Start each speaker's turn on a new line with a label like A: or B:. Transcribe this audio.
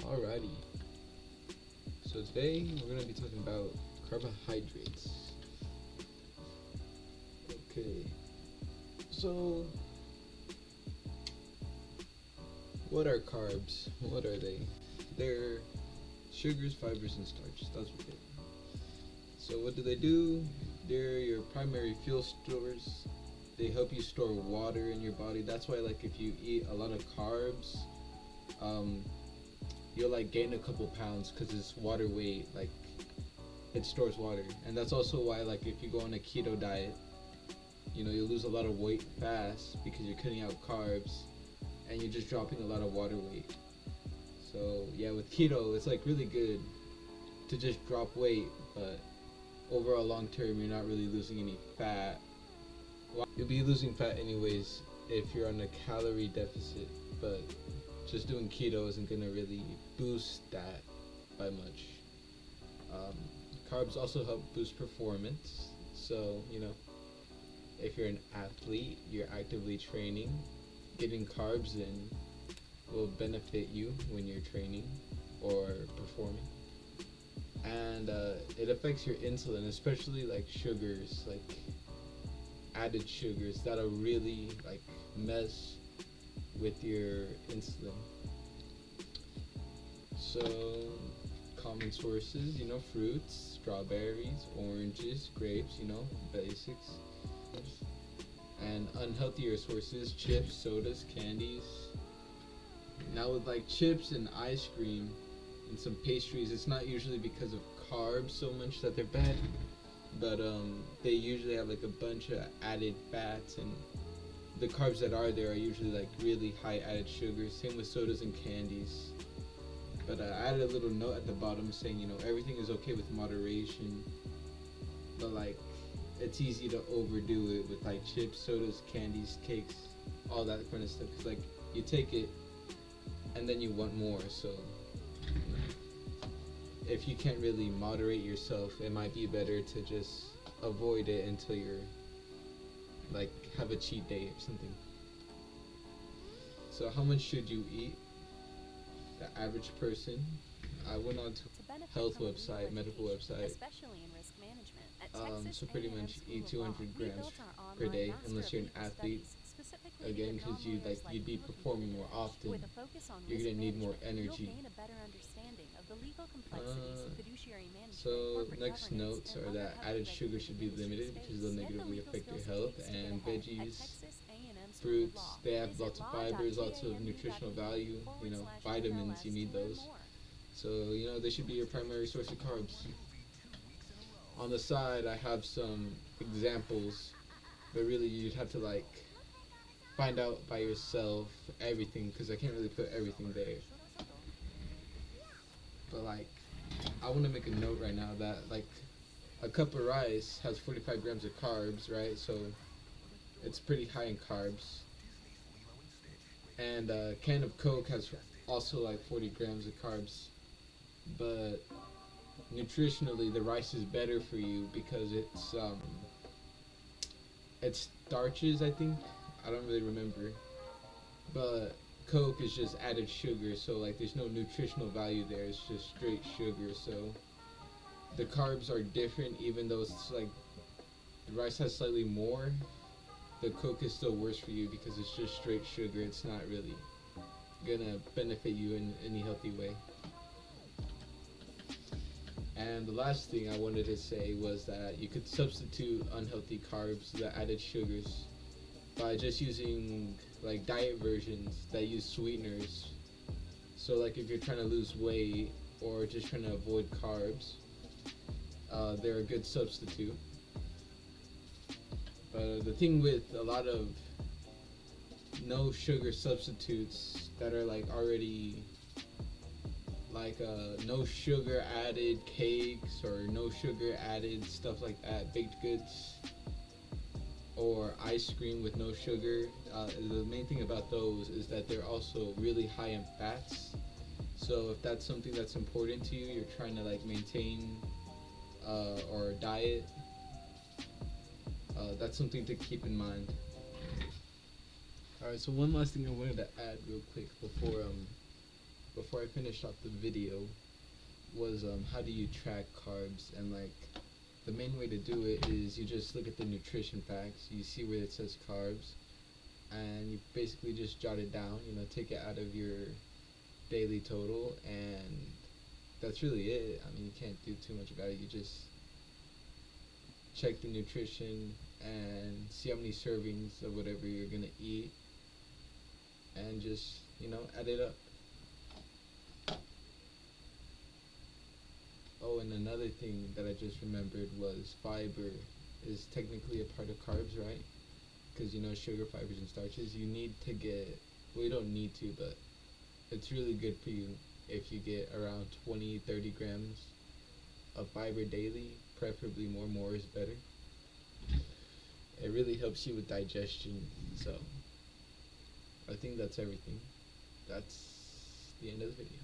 A: Alrighty, so today we're going to be talking about carbohydrates. Okay, so what are carbs? What are they? They're sugars, fibers, and starch. That's what they are. So what do? They're your primary fuel stores. They help you store water in your body. That's why, like, if you eat a lot of carbs, you'll like gain a couple pounds because it's water weight. Like, it stores water, and that's also why, like, if you go on a keto diet, you lose a lot of weight fast because you're cutting out carbs, and you're just dropping a lot of water weight. So yeah, with keto, it's like really good to just drop weight, but over a long term, you're not really losing any fat. Well, you'll be losing fat anyways if you're on a calorie deficit, but just doing keto isn't gonna really boost that by much. Carbs also help boost performance. So, if you're an athlete, you're actively training, getting carbs in will benefit you when you're training or performing. And it affects your insulin, especially like sugars, like added sugars that'll really like mess with your insulin. So common sources, fruits, strawberries, oranges, grapes, basics. And unhealthier sources, chips, sodas, candies. Now with like chips and ice cream and some pastries, it's not usually because of carbs so much that they're bad, but they usually have like a bunch of added fats, and the carbs that are there are usually like really high added sugars. Same with sodas and candies. But I added a little note at the bottom saying, everything is okay with moderation, but like it's easy to overdo it with like chips, sodas, candies, cakes, all that kind of stuff. Cause like you take it and then you want more. So if you can't really moderate yourself, it might be better to just avoid it until you're like have a cheat day or something. So how much should you eat? The average person, I went on to health website, medical website, so pretty much eat 200 grams per day unless you're an athlete. Again, because you'd be performing more often, you're gonna need more energy. So next notes are that added sugar should be limited because they'll negatively affect your health, and veggies, fruits, they have lots of fibers, lots of nutritional value, vitamins, you need those. So, they should be your primary source of carbs. On the side, I have some examples, but really you'd have to like find out by yourself everything, because I can't really put everything there. But like, I want to make a note right now that like a cup of rice has 45 grams of carbs, right? So it's pretty high in carbs. And a can of Coke has also like 40 grams of carbs. But nutritionally, the rice is better for you because it's starches, I think. I don't really remember. But Coke is just added sugar, so like there's no nutritional value there. It's just straight sugar. So the carbs are different, even though it's like the rice has slightly more. The Coke is still worse for you because it's just straight sugar. It's not really gonna benefit you in any healthy way. And the last thing I wanted to say was that you could substitute unhealthy carbs, the added sugars, by just using like diet versions that use sweeteners. So like if you're trying to lose weight or just trying to avoid carbs, they're a good substitute. But the thing with a lot of no sugar substitutes that are like already like no sugar added cakes or no sugar added stuff like that, baked goods, or ice cream with no sugar, the main thing about those is that they're also really high in fats. So if that's something that's important to you, you're trying to like maintain or diet, that's something to keep in mind. Alright, so one last thing I wanted to add real quick before I finished off the video was how do you track carbs, and like the main way to do it is you just look at the nutrition facts, you see where it says carbs, and you basically just jot it down, take it out of your daily total, and that's really it. I mean, you can't do too much about it. You just check the nutrition and see how many servings of whatever you're gonna eat, and just add it up. Oh, and another thing that I just remembered was fiber is technically a part of carbs, right? Because sugar, fibers, and starches. You need to get, well, you don't need to, but it's really good for you if you get around 20-30 grams of fiber daily, preferably more. More is better. It really helps you with digestion. So I think that's everything. That's the end of the video.